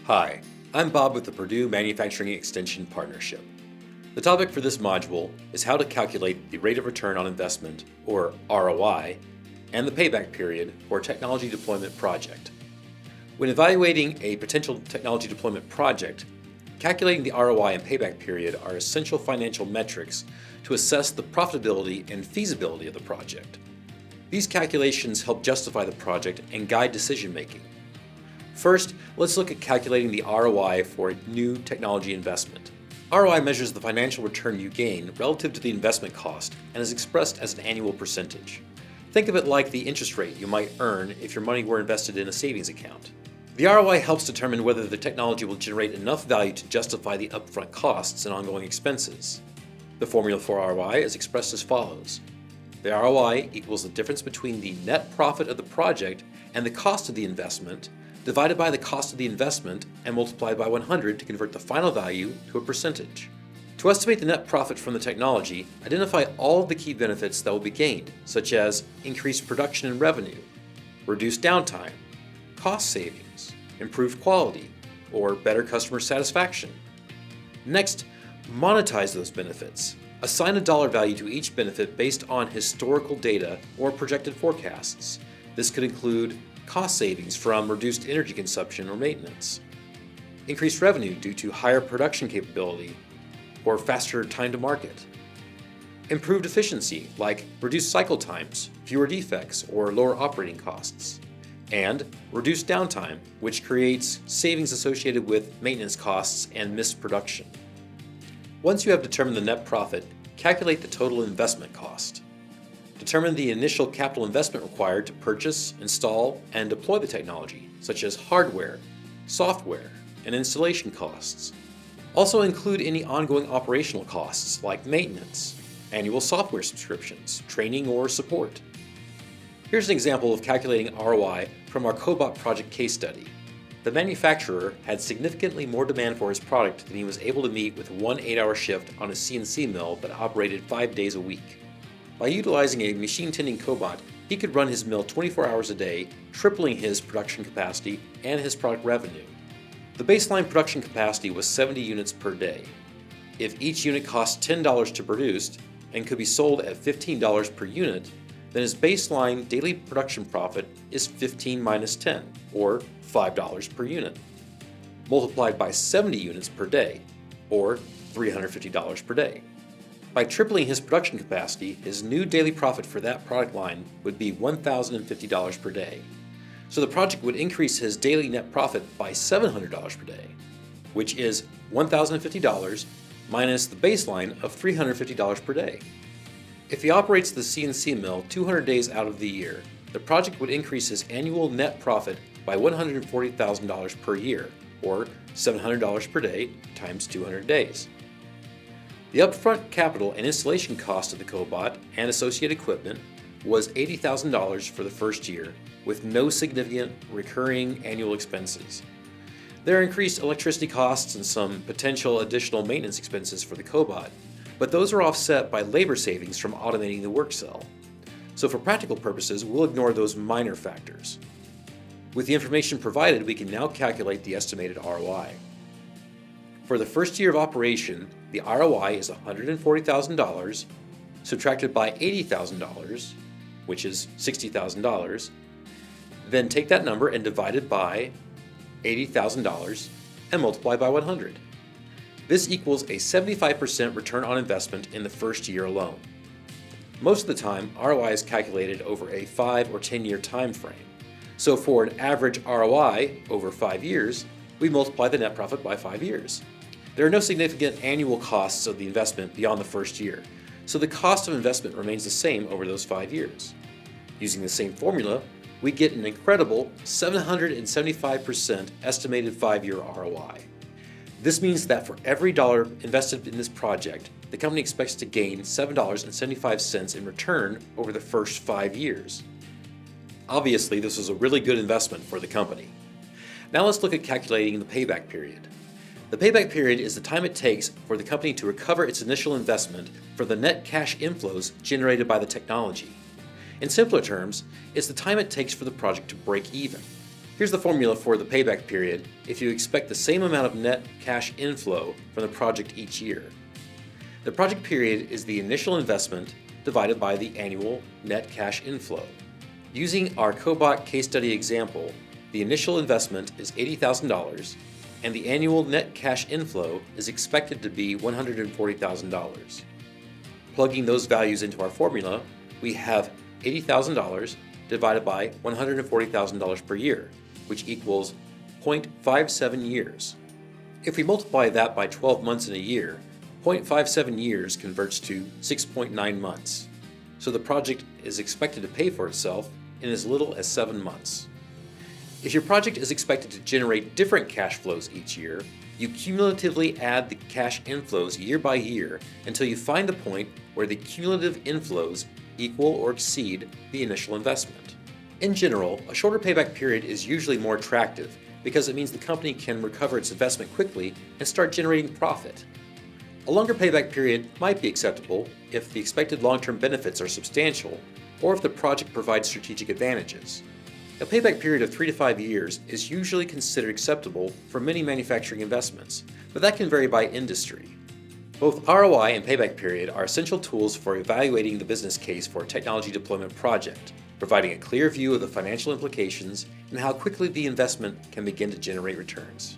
Hi, I'm Bob with the Purdue Manufacturing Extension Partnership. The topic for this module is how to calculate the rate of return on investment, or ROI, and the payback period for a technology deployment project. When evaluating a potential technology deployment project, calculating the ROI and payback period are essential financial metrics to assess the profitability and feasibility of the project. These calculations help justify the project and guide decision-making. First, let's look at calculating the ROI for a new technology investment. ROI measures the financial return you gain relative to the investment cost and is expressed as an annual percentage. Think of it like the interest rate you might earn if your money were invested in a savings account. The ROI helps determine whether the technology will generate enough value to justify the upfront costs and ongoing expenses. The formula for ROI is expressed as follows. The ROI equals the difference between the net profit of the project and the cost of the investment divided by the cost of the investment and multiplied by 100 to convert the final value to a percentage. To estimate the net profit from the technology, identify all of the key benefits that will be gained, such as increased production and revenue, reduced downtime, cost savings, improved quality, or better customer satisfaction. Next, monetize those benefits. Assign a dollar value to each benefit based on historical data or projected forecasts. This could include cost savings from reduced energy consumption or maintenance, increased revenue due to higher production capability or faster time to market, improved efficiency like reduced cycle times, fewer defects, or lower operating costs, and reduced downtime, which creates savings associated with maintenance costs and missed production. Once you have determined the net profit, calculate the total investment cost. Determine the initial capital investment required to purchase, install, and deploy the technology, such as hardware, software, and installation costs. Also include any ongoing operational costs like maintenance, annual software subscriptions, training, or support. Here's an example of calculating ROI from our cobot project case study. The manufacturer had significantly more demand for his product than he was able to meet with one 8-hour shift on a CNC mill that operated 5 days a week. By utilizing a machine tending cobot, he could run his mill 24 hours a day, tripling his production capacity and his product revenue. The baseline production capacity was 70 units per day. If each unit cost $10 to produce and could be sold at $15 per unit, then his baseline daily production profit is 15 minus 10, or $5 per unit, multiplied by 70 units per day, or $350 per day. By tripling his production capacity, his new daily profit for that product line would be $1,050 per day. So the project would increase his daily net profit by $700 per day, which is $1,050 minus the baseline of $350 per day. If he operates the CNC mill 200 days out of the year, the project would increase his annual net profit by $140,000 per year, or $700 per day times 200 days. The upfront capital and installation cost of the cobot and associated equipment was $80,000 for the first year, with no significant recurring annual expenses. There are increased electricity costs and some potential additional maintenance expenses for the cobot, but those are offset by labor savings from automating the work cell. So for practical purposes, we'll ignore those minor factors. With the information provided, we can now calculate the estimated ROI. For the first year of operation, the ROI is $140,000 subtracted by $80,000, which is $60,000. Then take that number and divide it by $80,000 and multiply by 100. This equals a 75% return on investment in the first year alone. Most of the time, ROI is calculated over a 5 or 10-year time frame. So for an average ROI over 5 years, we multiply the net profit by 5 years. There are no significant annual costs of the investment beyond the first year, so the cost of investment remains the same over those 5 years. Using the same formula, we get an incredible 775% estimated 5-year ROI. This means that for every dollar invested in this project, the company expects to gain $7.75 in return over the first 5 years. Obviously, this was a really good investment for the company. Now let's look at calculating the payback period. The payback period is the time it takes for the company to recover its initial investment for the net cash inflows generated by the technology. In simpler terms, it's the time it takes for the project to break even. Here's the formula for the payback period if you expect the same amount of net cash inflow from the project each year. The project period is the initial investment divided by the annual net cash inflow. Using our Cobot case study example, the initial investment is $80,000 and the annual net cash inflow is expected to be $140,000. Plugging those values into our formula, we have $80,000 divided by $140,000 per year, which equals 0.57 years. If we multiply that by 12 months in a year, 0.57 years converts to 6.9 months. So the project is expected to pay for itself in as little as 7 months. If your project is expected to generate different cash flows each year, you cumulatively add the cash inflows year by year until you find the point where the cumulative inflows equal or exceed the initial investment. In general, a shorter payback period is usually more attractive because it means the company can recover its investment quickly and start generating profit. A longer payback period might be acceptable if the expected long-term benefits are substantial or if the project provides strategic advantages. A payback period of 3 to 5 years is usually considered acceptable for many manufacturing investments, but that can vary by industry. Both ROI and payback period are essential tools for evaluating the business case for a technology deployment project, providing a clear view of the financial implications and how quickly the investment can begin to generate returns.